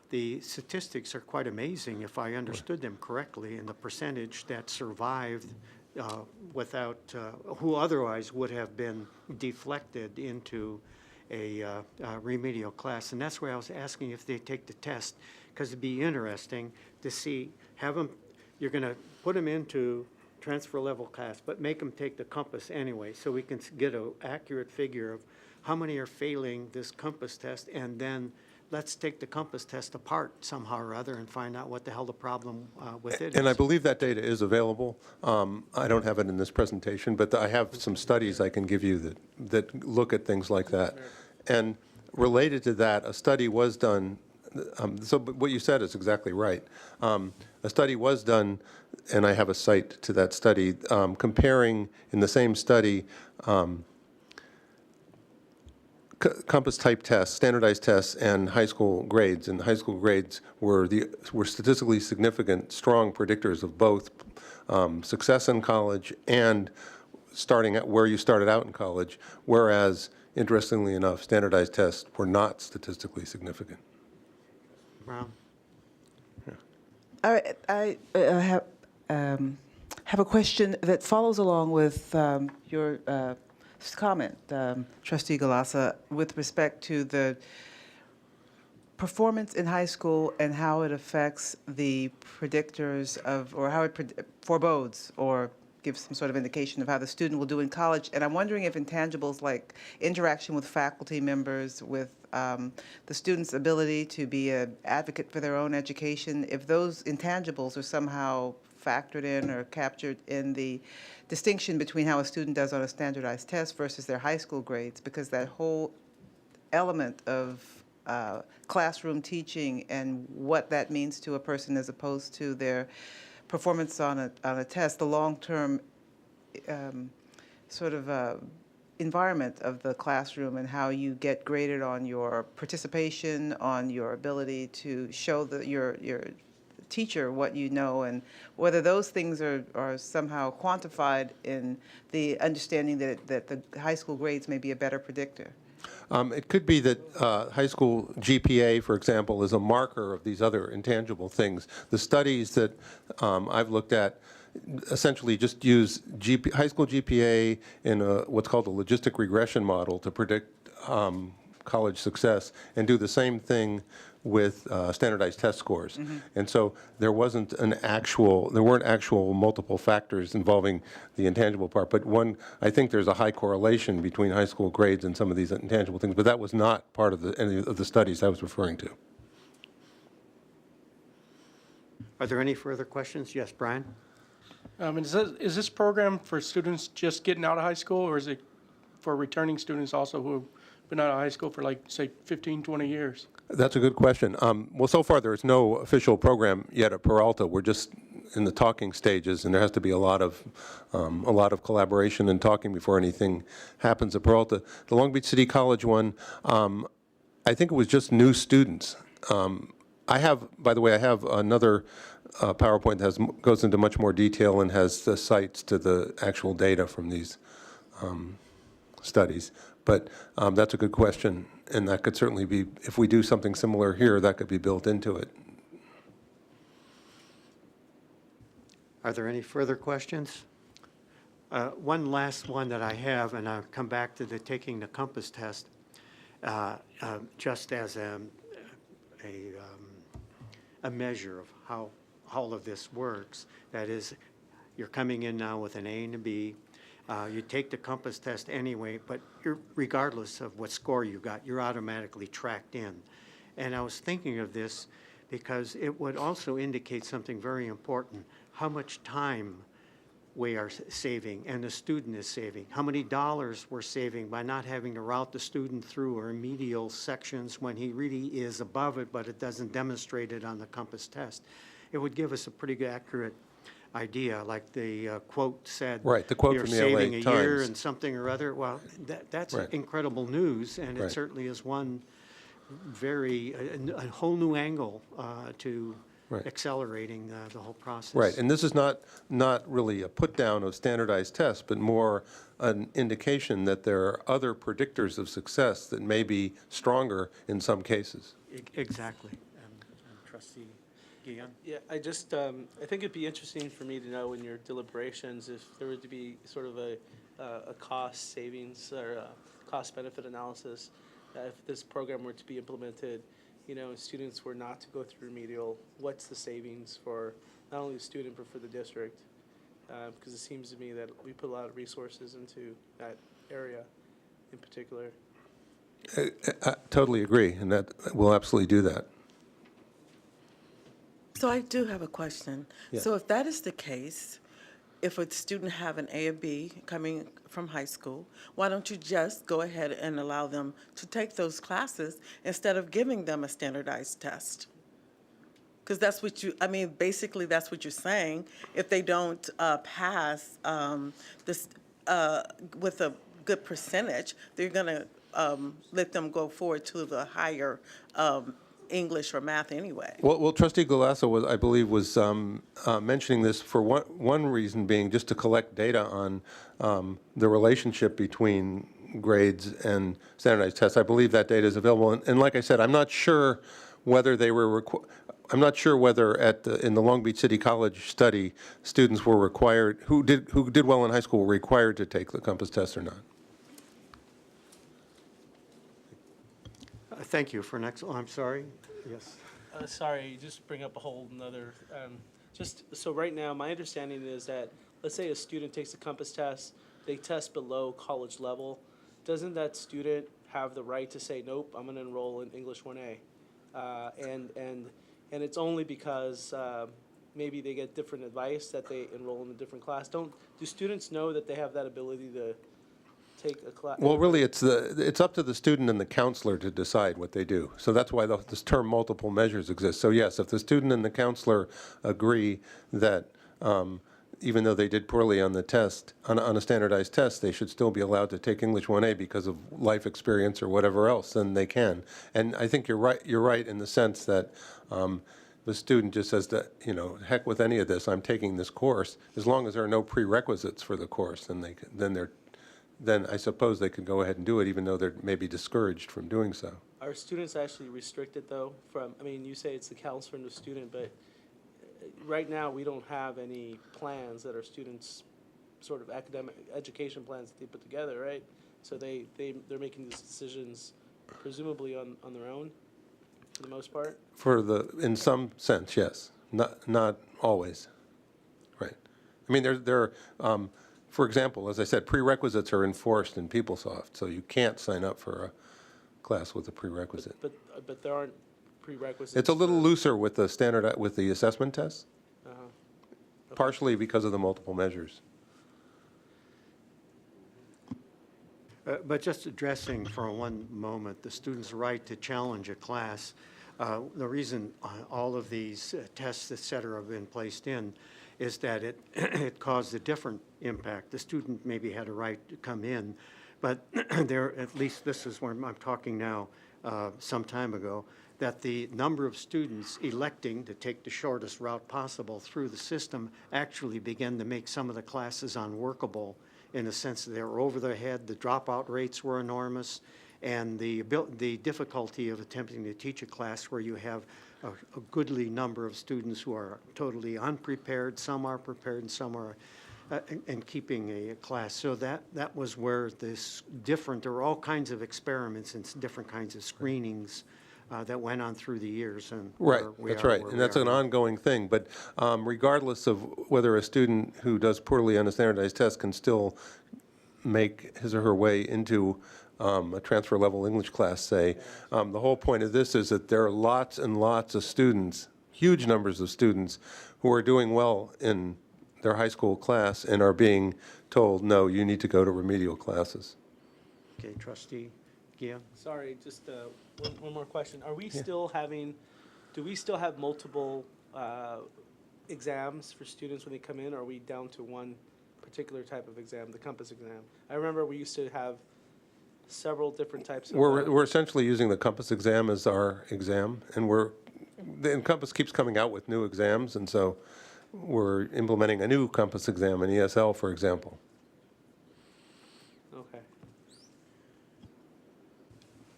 The statistics are quite amazing, if I understood them correctly, and the percentage that survived who otherwise would have been deflected into a remedial class. And that's why I was asking if they take the test, because it'd be interesting to see, you're going to put them into transfer level class, but make them take the compass anyway, so we can get an accurate figure of how many are failing this compass test, and then let's take the compass test apart somehow or other and find out what the hell the problem with it is. And I believe that data is available. I don't have it in this presentation, but I have some studies I can give you that look at things like that. And related to that, a study was done. So what you said is exactly right. A study was done, and I have a cite to that study, comparing in the same study compass type tests, standardized tests, and high school grades. And high school grades were statistically significant, strong predictors of both success in college and starting at where you started out in college, whereas, interestingly enough, standardized tests were not statistically significant. Brown? I have a question that follows along with your comment, Trustee Galassa, with respect to the performance in high school and how it affects the predictors of, or how it forebodes or gives some sort of indication of how the student will do in college. And I'm wondering if intangibles like interaction with faculty members, with the student's ability to be an advocate for their own education, if those intangibles are somehow factored in or captured in the distinction between how a student does on a standardized test versus their high school grades, because that whole element of classroom teaching and what that means to a person as opposed to their performance on a test, the long-term sort of environment of the classroom and how you get graded on your participation, on your ability to show your teacher what you know, and whether those things are somehow quantified in the understanding that the high school grades may be a better predictor. It could be that high school GPA, for example, is a marker of these other intangible things. The studies that I've looked at essentially just use high school GPA in what's called a logistic regression model to predict college success, and do the same thing with standardized test scores. And so there weren't actual multiple factors involving the intangible part, but I think there's a high correlation between high school grades and some of these intangible things, but that was not part of any of the studies I was referring to. Are there any further questions? Yes, Brian? Is this program for students just getting out of high school, or is it for returning students also who have been out of high school for, like, say, 15, 20 years? That's a good question. Well, so far there is no official program yet at Peralta. We're just in the talking stages, and there has to be a lot of collaboration and talking before anything happens at Peralta. The Long Beach City College one, I think it was just new students. By the way, I have another PowerPoint that goes into much more detail and has the sites to the actual data from these studies. But that's a good question, and that could certainly be, if we do something similar here, that could be built into it. Are there any further questions? One last one that I have, and I'll come back to the taking the compass test, just as a measure of how all of this works. That is, you're coming in now with an A and a B. You take the compass test anyway, but regardless of what score you got, you're automatically tracked in. And I was thinking of this because it would also indicate something very important: how much time we are saving and the student is saving, how many dollars we're saving by not having to route the student through remedial sections when he really is above it, but it doesn't demonstrate it on the compass test. It would give us a pretty good, accurate idea, like the quote said. Right, the quote you're from the LA saving a year Times. and something or other. Well, that's Right. incredible news, and it Right. certainly is one a whole new angle to Right. accelerating the whole process. Right, and this is not really a put-down of standardized tests, but more an indication that there are other predictors of success that may be stronger in some cases. Exactly. Trustee Guion? Yeah, I think it'd be interesting for me to know in your deliberations if there were to be sort of a cost savings or a cost benefit analysis, if this program were to be implemented, students were not to go through remedial, what's the savings for not only the student but for the district? Because it seems to me that we put a lot of resources into that area in particular. I totally agree, and that we'll absolutely do that. So I do have a question. Yeah. So if that is the case, if a student have an A or B coming from high school, why don't you just go ahead and allow them to take those classes instead of giving them a standardized test? Because that's what basically that's what you're saying. If they don't pass this with a good percentage, they're going to let them go forward to the higher English or math anyway. Well, Trustee Galasso I believe, was mentioning this for one reason being just to collect data on the relationship between grades and standardized tests. I believe that data is available, and like I said, I'm not sure whether they were I'm not sure whether in the Long Beach City College study, students were required who did well in high school were required to take the compass test or not. Thank you for next. Oh, I'm sorry. Yes. Sorry, you just bring up a whole nother, so right now, my understanding is that, let's say a student takes a compass test, they test below college level, doesn't that student have the right to say, nope, I'm gonna enroll in English 1A? And it's only because maybe they get different advice that they enroll in a different class. Do students know that they have that ability to take a class? Well, really, it's up to the student and the counselor to decide what they do. So that's why this term multiple measures exists. So yes, if the student and the counselor agree that even though they did poorly on the test, on a standardized test, they should still be allowed to take English 1A because of life experience or whatever else, then they can. And I think you're right in the sense that the student just says that, you know, heck with any of this, I'm taking this course, as long as there are no prerequisites for the course, then I suppose they could go ahead and do it, even though they're maybe discouraged from doing so. Are students actually restricted, though, from, I mean, you say it's the counselor and the student, but right now, we don't have any plans that our students, sort of academic, education plans that they put together, right? So they're making these decisions presumably on their own, for the most part? In some sense, yes. Not always. Right. I mean, for example, as I said, prerequisites are enforced in PeopleSoft, so you can't sign up for a class with a prerequisite. But there aren't prerequisites. It's a little looser with the assessment tests, partially because of the multiple measures. But just addressing for one moment the student's right to challenge a class, the reason all of these tests, et cetera, have been placed in is that it caused a different impact. The student maybe had a right to come in, but there, at least this is where I'm talking now, some time ago, that the number of students electing to take the shortest route possible through the system actually began to make some of the classes unworkable, in the sense that they were over their head, the dropout rates were enormous, and the difficulty of attempting to teach a class where you have a goodly number of students who are totally unprepared, some are prepared, and some are in keeping a class. So that was where there were all kinds of experiments and different kinds of screenings that went on through the years. And Right, that's right, and that's an ongoing thing. But regardless of whether a student who does poorly on a standardized test can still make his or her way into a transfer level English class, say, the whole point of this is that there are lots and lots of students, huge numbers of students, who are doing well in their high school class and are being told, no, you need to go to remedial classes. Okay, Trustee Gia? Sorry, just one more question. Are we still having, do we still have multiple exams for students when they come in, or are we down to one particular type of exam, the compass exam? I remember we used to have several different types of... We're essentially using the compass exam as our exam, and the compass keeps coming out with new exams, and so we're implementing a new compass exam in ESL, for example. Okay.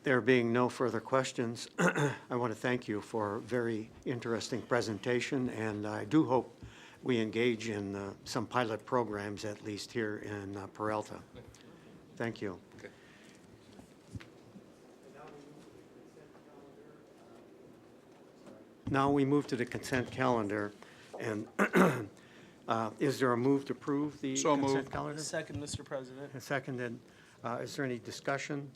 There being no further questions, I want to thank you for a very interesting presentation, and I do hope we engage in some pilot programs, at least here in Peralta. Thank you. Okay. Now we move to the consent calendar, and is there a move to approve the consent calendar? Second, Mr. President. Seconded. Is there any discussion?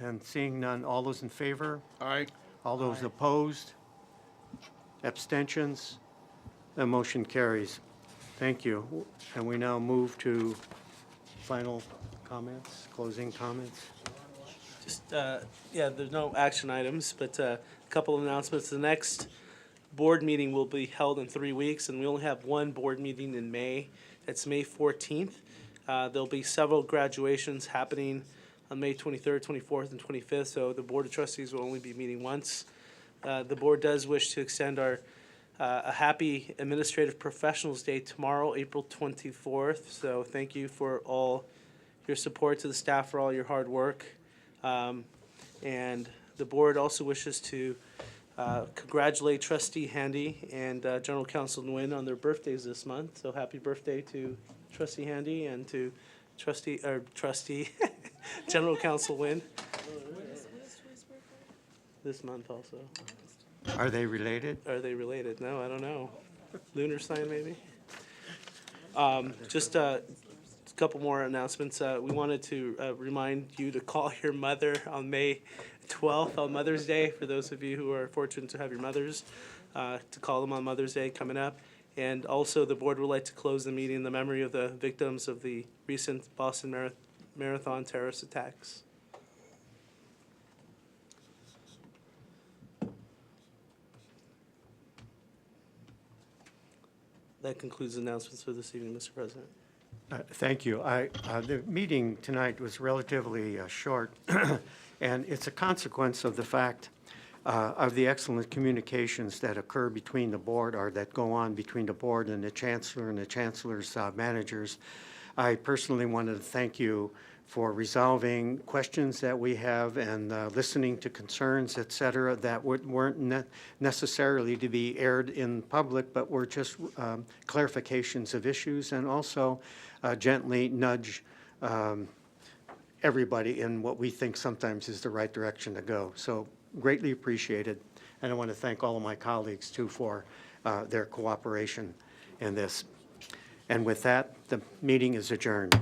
And seeing none, all those in favor? Aye. All those opposed? Abstentions? The motion carries. Thank you. And we now move to final comments, closing comments. Just, yeah, there's no action items, but a couple of announcements. The next board meeting will be held in 3 weeks, and we only have one board meeting in May. That's May 14th. There'll be several graduations happening on May 23rd, 24th, and 25th, so the Board of Trustees will only be meeting once. The board does wish to extend our a happy Administrative Professionals Day tomorrow, April 24th. So thank you for all your support to the staff, for all your hard work. And the board also wishes to congratulate Trustee Handy and General Counsel Nguyen on their birthdays this month. So happy birthday to Trustee Handy and to Trustee General Counsel Nguyen. This month also. Are they related? Are they related? No, I don't know. Lunar sign, maybe? Just a couple more announcements. We wanted to remind you to call your mother on May 12th, on Mother's Day, for those of you who are fortunate to have your mothers, to call them on Mother's Day coming up. And also, the board would like to close the meeting in the memory of the victims of the recent Boston Marathon terrorist attacks. That concludes announcements for this evening, Mr. President. Thank you. The meeting tonight was relatively short, and it's a consequence of the fact of the excellent communications that occur between the board, or that go on between the board and the chancellor and the chancellor's managers. I personally wanted to thank you for resolving questions that we have and listening to concerns, et cetera, that weren't necessarily to be aired in public, but were just clarifications of issues, and also gently nudge everybody in what we think sometimes is the right direction to go. So greatly appreciated. And I want to thank all of my colleagues, too, for their cooperation in this. And with that, the meeting is adjourned.